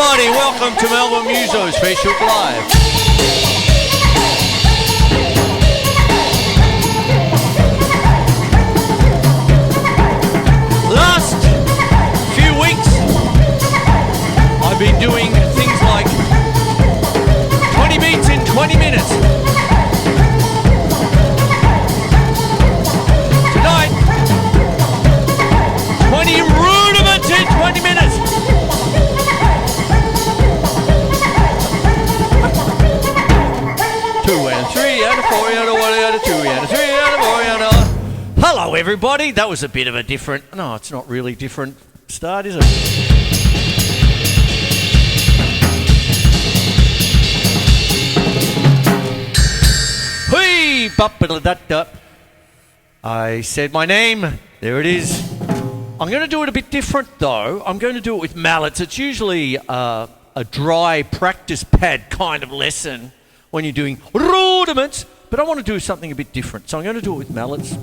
everybody, welcome to Melbourne Musos Facebook Live. Last few weeks, I've been doing things like 20 beats in 20 minutes. Tonight, 20 rudiments in 20 minutes. Hello everybody, that was a bit of a different, no it's not really different start, is it? Hui, ba-ba-da-da-da. I said my name, there it is. I'm going to do it a bit different though. I'm going to do it with mallets. It's usually a dry practice pad kind of lesson when you're doing rudiments, but I want to do something a bit different. So I'm going to do it with mallets.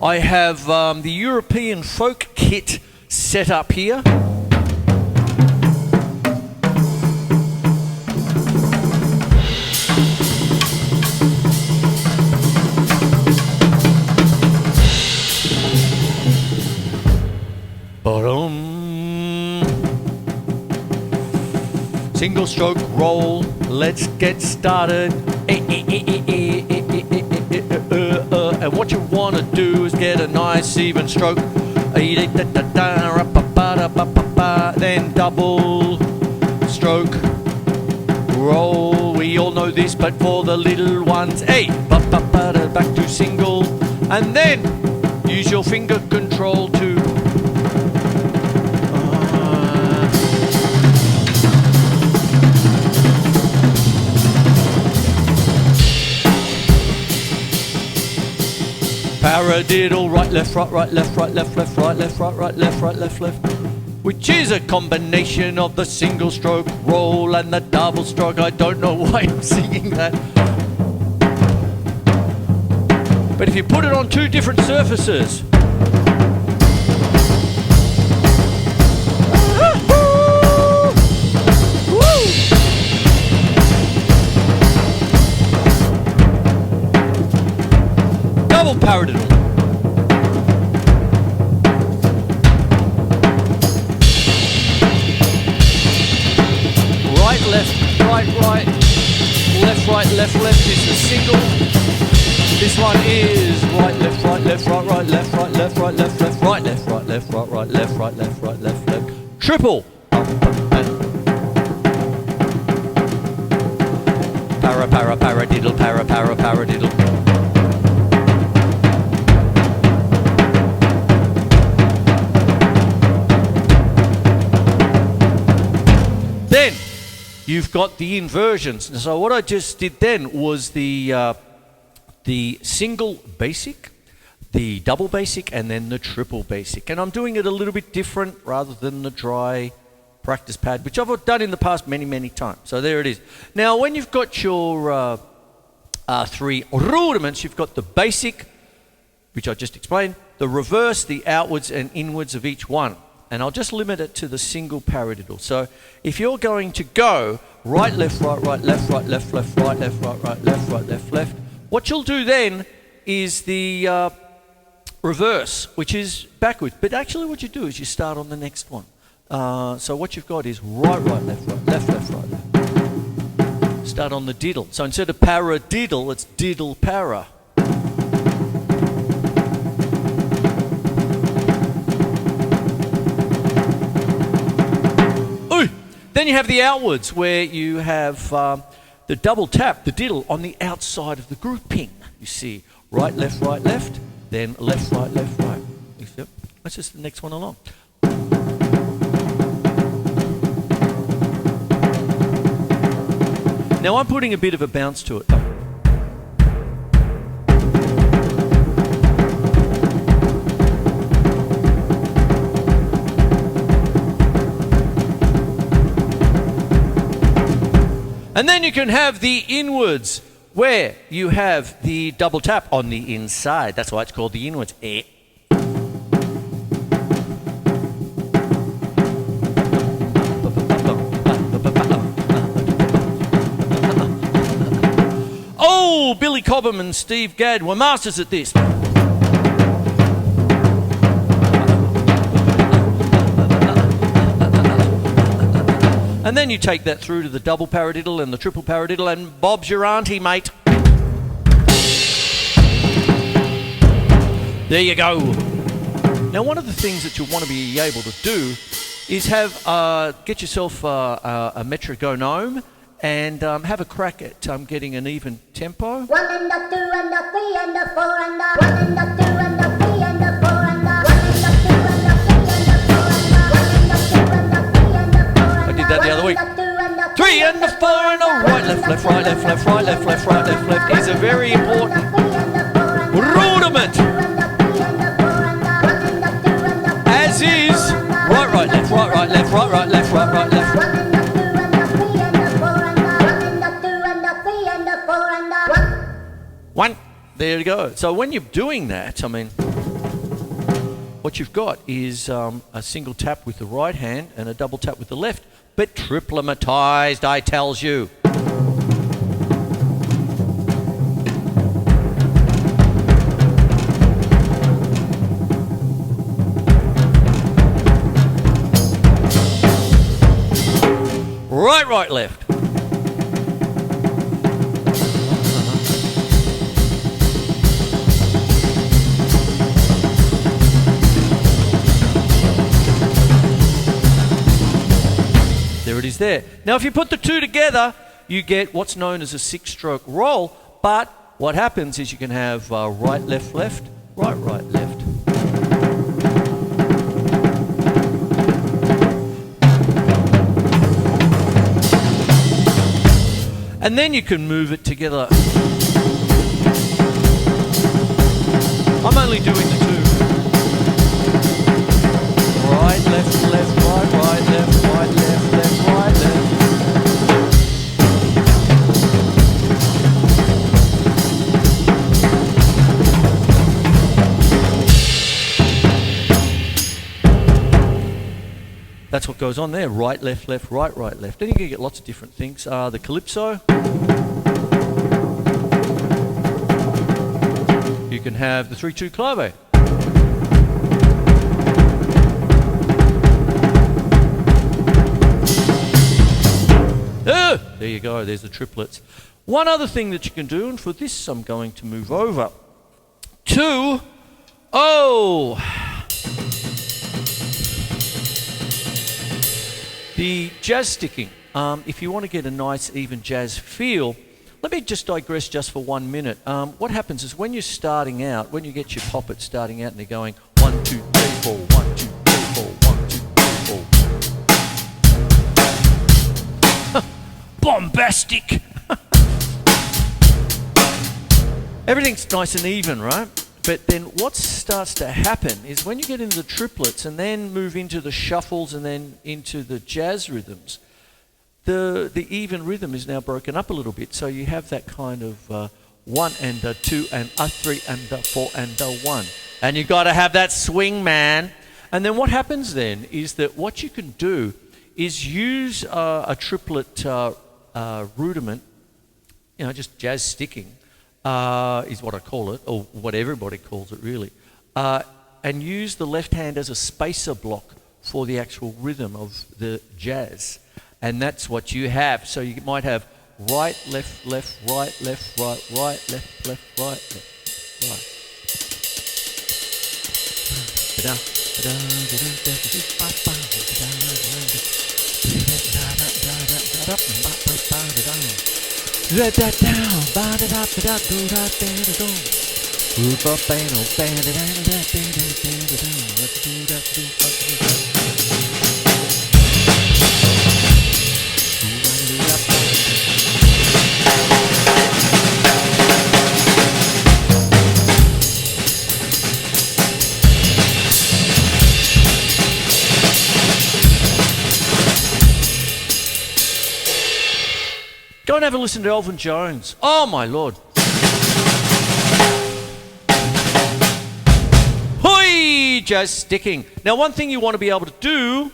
I have the European folk kit set up here. Single stroke roll, let's get started. And what you want to do is get a nice even stroke. Then double stroke roll. We all know this, but for the little ones, back to single. And then use your finger control to paradiddle, right, left, right, right, left, right, left, left, right, left, right, right, left, right, left, left, which is a combination of the single stroke roll and the double stroke. I don't know why I'm singing that. But if you put it on two different surfaces, double paradiddle. Right, left, right, right, left, right, left, left is the single. This one is right, left, right, left, right, right, left, right, left, right, left, left, right, left, right, left, right, right, left, right, left, right, left, left. Triple. Para, para, paradiddle, para, para, paradiddle. Then you've got the inversions. So what I just did then was the single basic, the double basic, and then the triple basic. And I'm doing it a little bit different rather than the dry practice pad, which I've done in the past many, many times. So there it is. Now, when you've got your three rudiments, you've got the basic, which I just explained, the reverse, the outwards and inwards of each one. And I'll just limit it to the single paradiddle. So if you're going to go right, left, right, right, left, right, left, left, right, left, right, right, left, right, left, left, what you'll do then is the reverse, which is backwards. But actually what you do is you start on the next one. So what you've got is right, right, left, right, left, left, right, left. Start on the diddle. So instead of paradiddle, it's diddle para. Then you have the outwards, where you have the double tap, the diddle, on the outside of the grouping. You see, right, left, then left, right, left, right. Yep. That's just the next one along. Now I'm putting a bit of a bounce to it. And then you can have the inwards, where you have the double tap on the inside. That's why it's called the inwards. Billy Cobham and Steve Gadd were masters at this. And then you take that through to the double paradiddle and the triple paradiddle, and Bob's your auntie, mate. There you go. Now, one of the things that you want to be able to do is get yourself a metronome and have a crack at getting an even tempo. 1 and the 2 and the 3 and the 4 and the 1 and the 2 and the 3 and the 4 and the 1 and the 2 and the 3 and the 4 and the 1 and the 2 and the 3 and the 4 and I did that the other week. 3 and the 4 and the right, left, left, right, left, left, right, left, left, right, left, left is a very important rudiment. As is right, right, left, right, right, left, right, right, left, right, right, left. 1 and the 2 and the 3 and the 4 and the 1 and the 2 and the 3 and the 4 and the 1. There you go. So when you're doing that, I mean, what you've got is a single tap with the right hand and a double tap with the left, but triplamatized, I tells you. Right, right, left. There it is there. Now, if you put the two together, you get what's known as a 6-stroke roll, but what happens is you can have right, left, left, right, right, left. And then you can move it together. I'm only doing the two. Right, left, left, right, right, left, right, left, left, right, left. That's what goes on there. Right, left, left, right, right, left. Then you can get lots of different things. The calypso. You can have the 3-2 clave. There you go. There's the triplets. One other thing that you can do, and for this I'm going to move over to... the jazz sticking. If you want to get a nice even jazz feel, let me just digress just for 1 minute. What happens is when you're starting out, when you get your poppet starting out and they're going 1, 2, 3, 4, 1, 2, 3, 4, 1, 2, 3, 4. Bombastic! Everything's nice and even, right? But then what starts to happen is when you get into the triplets and then move into the shuffles and then into the jazz rhythms, the even rhythm is now broken up a little bit. So you have that kind of 1 and a 2 and a 3 and a 4 and a 1. And you've got to have that swing, man. And then what happens then is that what you can do is use a triplet rudiment, just jazz sticking, is what I call it, or what everybody calls it really, and use the left hand as a spacer block for the actual rhythm of the jazz. And that's what you have. So you might have right, left, left, right, left, right, right, left, left, right, left, right. Go and have a listen to Elvin Jones. Oh my Lord. Hoi! Jazz sticking. Now one thing you want to be able to do,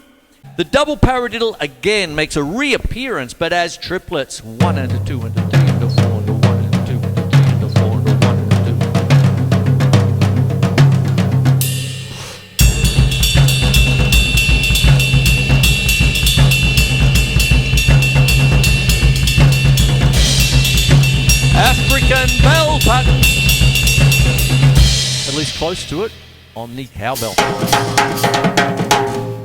the double paradiddle again makes a reappearance, but as triplets. 1 and a 2 and a 3 and a 4 and a 1 and a 2 and a 3 and a 4 this close to it on the cowbell.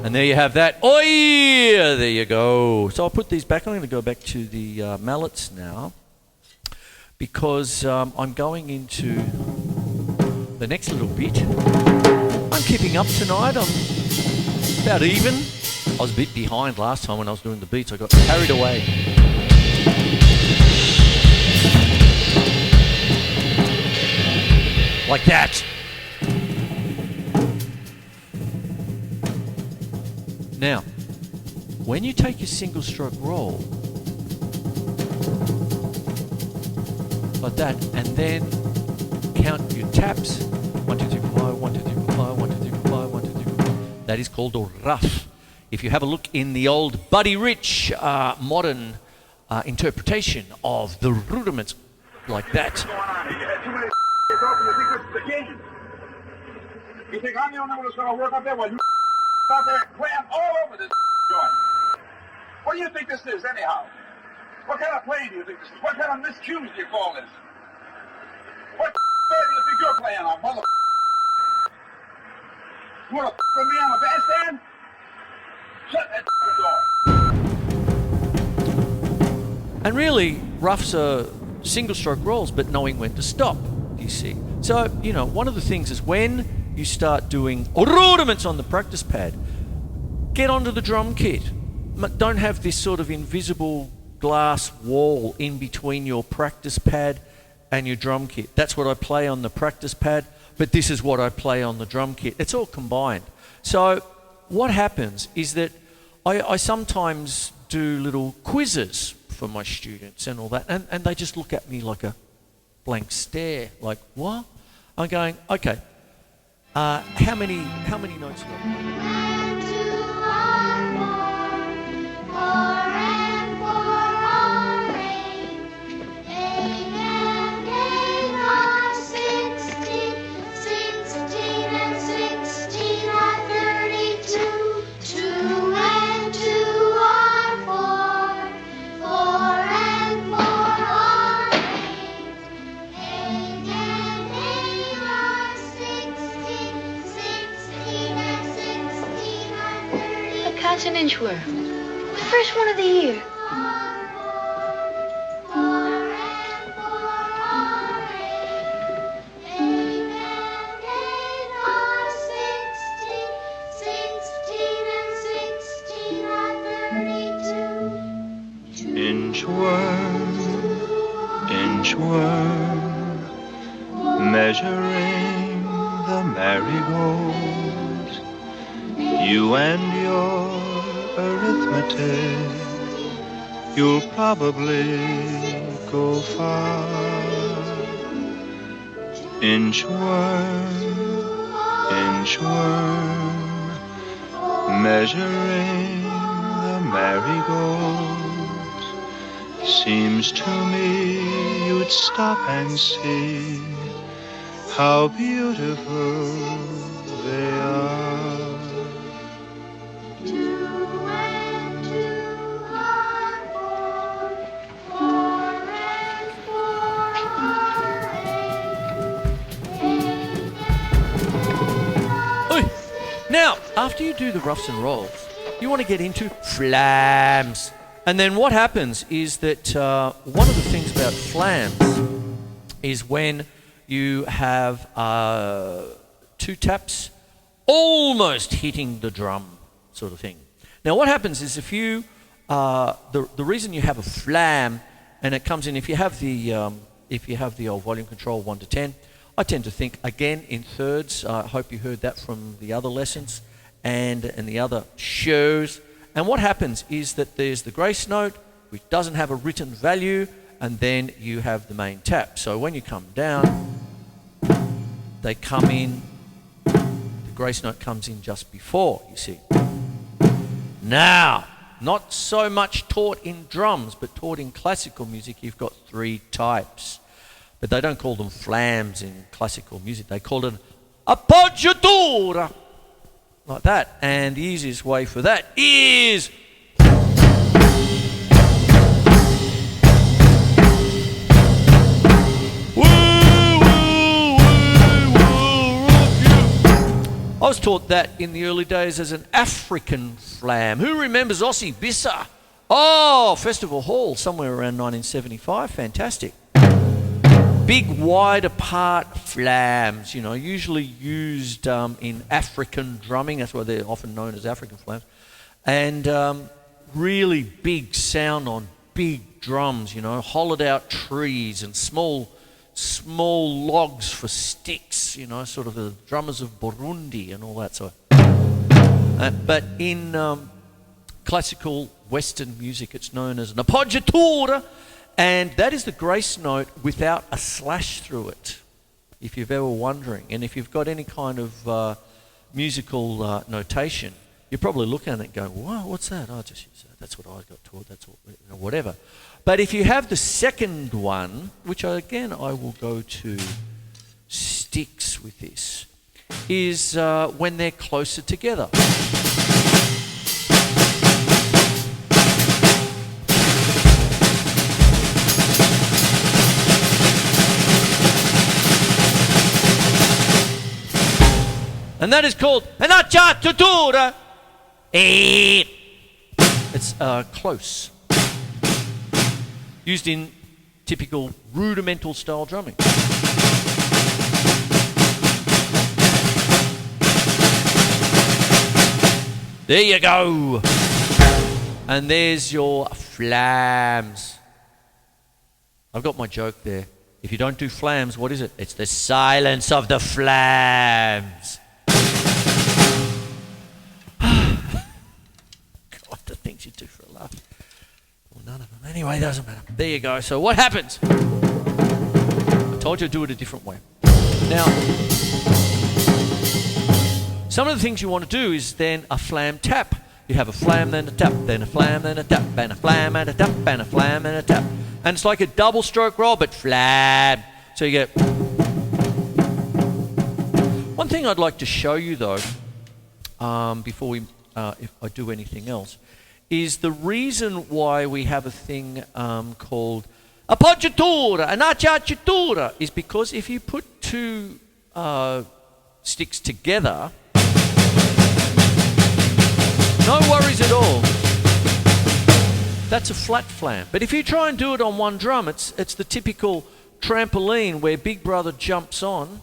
And there you have that. Oi! There you go. So I'll put these back. I'm going to go back to the mallets now because I'm going into the next little bit. I'm keeping up tonight. I'm about even. I was a bit behind last time when I was doing the beats. I got carried away. Like that. Now, when you take your single stroke roll, like that, and then count your taps, 1, 2, 3, 4, 5, 1, 2, 3, 4, 5, 1, 2, 3, 4, 5, 1, 2, 3, 4, 5. That is called a rough. If you have a look in the old Buddy Rich modern interpretation of the rudiments, like that. You think I'm the only one that's going to work up there? Well, you out there playing all over this joint. What do you think this is, anyhow? What kind of play do you think this is? What kind of miscues do you call this? What do you think you're playing on, mother? You want to with me on the bandstand? Shut that door. And really, roughs are single stroke rolls, but knowing when to stop, you see. So, you know, one of the things is when you start doing rudiments on the practice pad, get onto the drum kit. Don't have this sort of invisible glass wall in between your practice pad and your drum kit. That's what I play on the practice pad, but this is what I play on the drum kit. It's all combined. So what happens is that I sometimes do little quizzes for my students and all that, and they just look at me like a blank stare, like, what? I'm going, okay, how many notes do I play? Catch an inchworm. The first one of the year. Inchworm, inchworm, measuring the marigolds. You and your arithmetic, you'll probably go far. Inchworm, inchworm, measuring the marigolds. Seems to me you'd stop and see how beautiful they are. Now, after you do the roughs and rolls, you want to get into flams. And then what happens is that one of the things about flams is when you have two taps almost hitting the drum sort of thing. Now, what happens is if you, the reason you have a flam, and it comes in, if you have the old volume control 1 to 10, I tend to think, again, in thirds. I hope you heard that from the other lessons and the other shows. And what happens is that there's the grace note, which doesn't have a written value, and then you have the main tap. So when you come down, they come in, the grace note comes in just before, you see. Now, not so much taught in drums, but taught in classical music, you've got 3 types. But they don't call them flams in classical music. They call it appoggiatura, like that. And the easiest way for that is woo, woo, woo, woo, I was taught that in the early days as an African flam. Who remembers Aussie Bissa? Oh, Festival Hall, somewhere around 1975. Fantastic. Big, wide apart flams, you know, usually used in African drumming. That's why they're often known as African flams. And really big sound on big drums, you know, hollowed out trees and small logs for sticks, you know, sort of the drummers of Burundi and all that sort of. But in classical Western music, it's known as an appoggiatura, and that is the grace note without a slash through it, if you're ever wondering. And if you've got any kind of musical notation, you're probably looking at it going, wow, what's that? Oh, just use that. That's what I got taught. That's what, you know, whatever. But if you have the second one, which I will go to sticks with this, is when they're closer together. And that is called an appoggiatura. It's close. Used in typical rudimental style drumming. There you go. And there's your flams. I've got my joke there. If you don't do flams, what is it? It's the silence of the flams. God, the things you do for a laugh. Well, none of them. Anyway, it doesn't matter. There you go. So what happens? I told you to do it a different way. Now, some of the things you want to do is then a flam tap. You have a flam, then a tap, then a flam, then a tap, and a flam, and a tap, and a flam, and a tap. And it's like a double stroke roll, but flam. So you get... One thing I'd like to show you, though, before we, if I do anything else, is the reason why we have a thing called appoggiatura, an appoggiatura, is because if you put two sticks together, no worries at all. That's a flat flam. But if you try and do it on one drum, it's the typical trampoline where big brother jumps on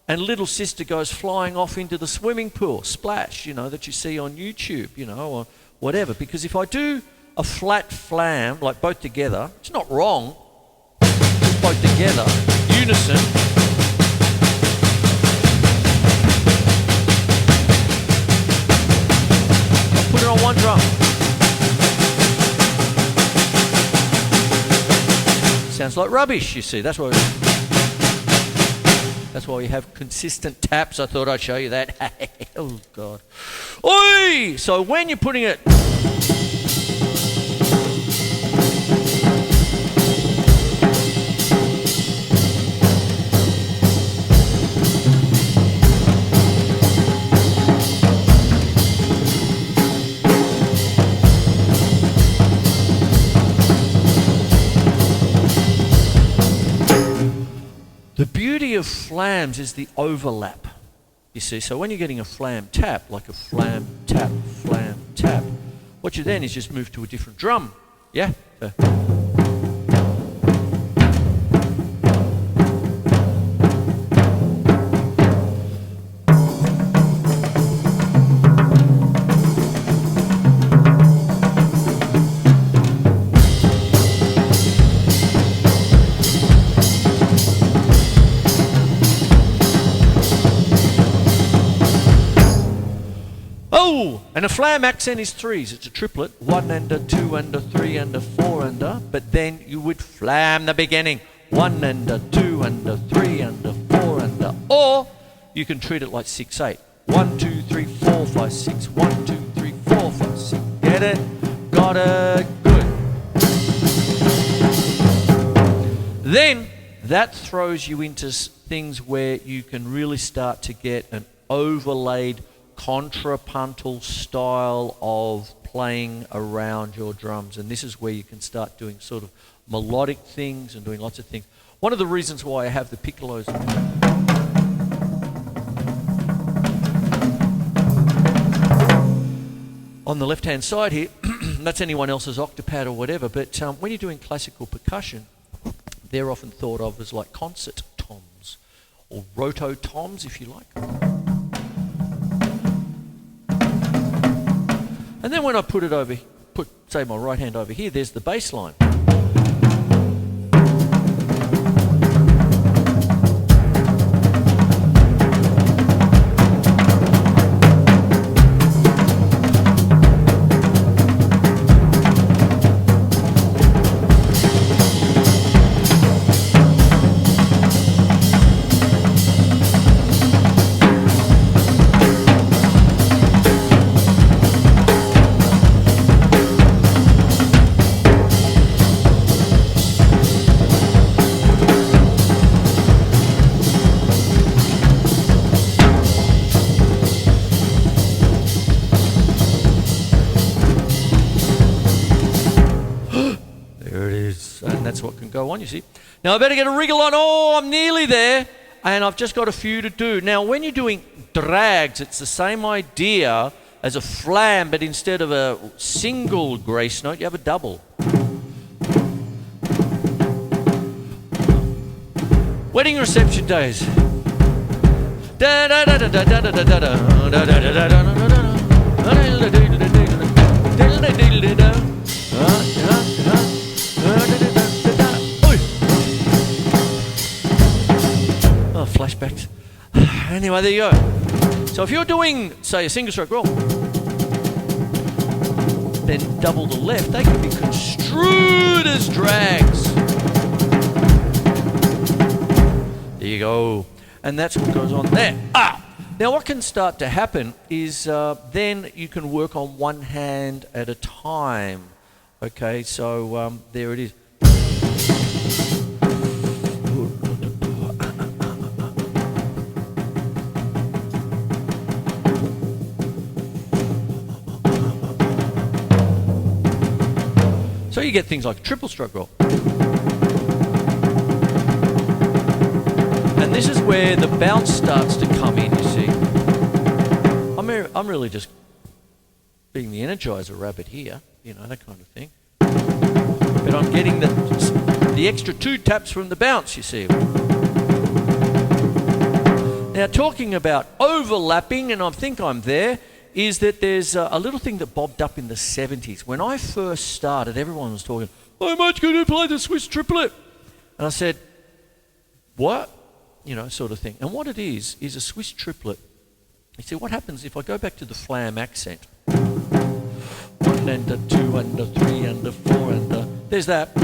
and little sister goes flying off into the swimming pool, splash, you know, that you see on YouTube, you know, or whatever. Because if I do a flat flam, like both together, it's not wrong, just both together, unison. I'll put it on one drum. Sounds like rubbish, you see. That's why we have consistent taps. I thought I'd show you that. Oh, God. Oi! So when you're putting it... The beauty of flams is the overlap, you see. So when you're getting a flam tap, like a flam tap, what you then is just move to a different drum, yeah? And a flam accent is threes. It's a triplet. 1 and a 2 and a 3 and a 4 and a. But then you would flam the beginning. 1 and a 2 and a 3 and a 4 and a. Or you can treat it like 6/8. 1, 2, 3, 4, 5, 6. 1, 2, 3, 4, 5, 6. Get it? Got it? Good. Then that throws you into things where you can really start to get an overlaid contrapuntal style of playing around your drums, and this is where you can start doing sort of melodic things and doing lots of things. One of the reasons why I have the piccolos on the left-hand side here, that's anyone else's octopad or whatever, but when you're doing classical percussion, they're often thought of as like concert toms, or roto-toms, if you like. And then when I put say my right hand over here, there's the bass line. What can go on, you see. Now I better get a wriggle on. Oh, I'm nearly there, and I've just got a few to do. Now when you're doing drags, it's the same idea as a flam, but instead of a single grace note, you have a double. Wedding reception days. Da da da da da da da da da da da da da. Flashbacks. Anyway, there you go. So if you're doing, say, a single stroke roll, then double the left, they can be construed as drags. There you go. And that's what goes on there. Now what can start to happen is then you can work on one hand at a time. Okay, so there it is. So you get things like a triple stroke roll. And this is where the bounce starts to come in, you see. I'm really just being the Energizer rabbit here, you know, that kind of thing. But I'm getting the extra 2 taps from the bounce, you see. Now talking about overlapping, and I think I'm there, is that there's a little thing that bobbed up in the 70s. When I first started, everyone was talking, how much can you play the Swiss triplet? And I said, what? You know, sort of thing. And what it is a Swiss triplet. You see, what happens if I go back to the flam accent? 1 and a 2 and a 3 and a 4 and a... There's that.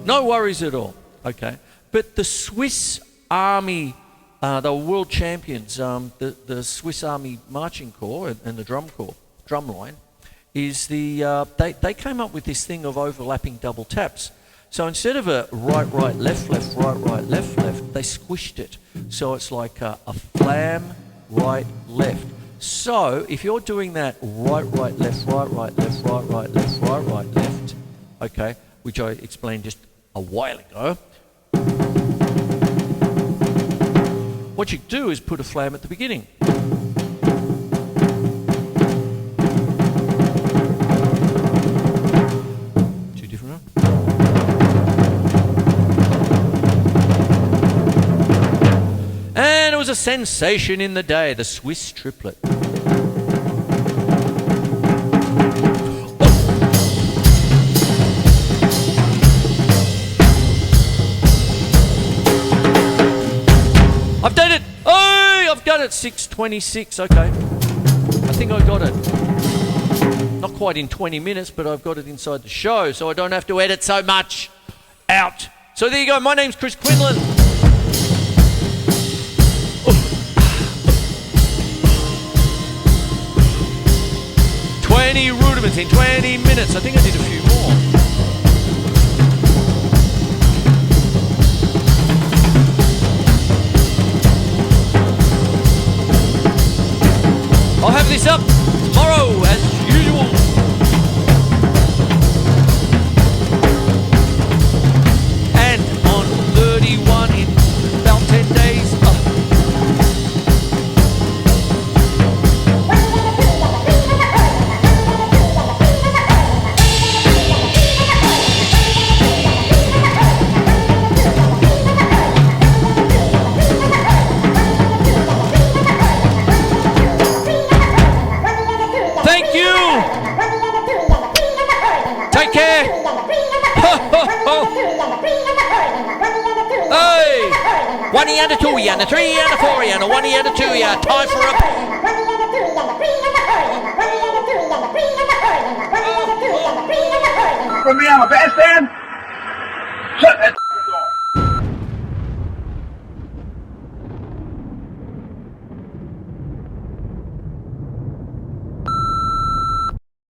No worries at all, okay? But the Swiss Army... the world champions, the Swiss Army Marching Corps and the drum line, is they came up with this thing of overlapping double taps. So instead of a right, left, right, left, they squished it. So it's like a flam, right, left. So if you're doing that right, left, right, left, right, left, right, left, okay, which I explained just a while ago, what you do is put a flam at the beginning. Two different ones. And it was a sensation in the day, the Swiss triplet. I've done it! Oh, I've got it, 6:26, okay. I think I got it. Not quite in 20 minutes, but I've got it inside the show, so I don't have to edit so much out. So there you go, my name's Chris Quinlan. 20 rudiments in 20 minutes. I think I did a few more. I'll have this up tomorrow as usual. And on 31 in about 10 days. 1 and a 2 and a 3 and a 4 and a 1 and a 2 and time for a... Put me on a bandstand?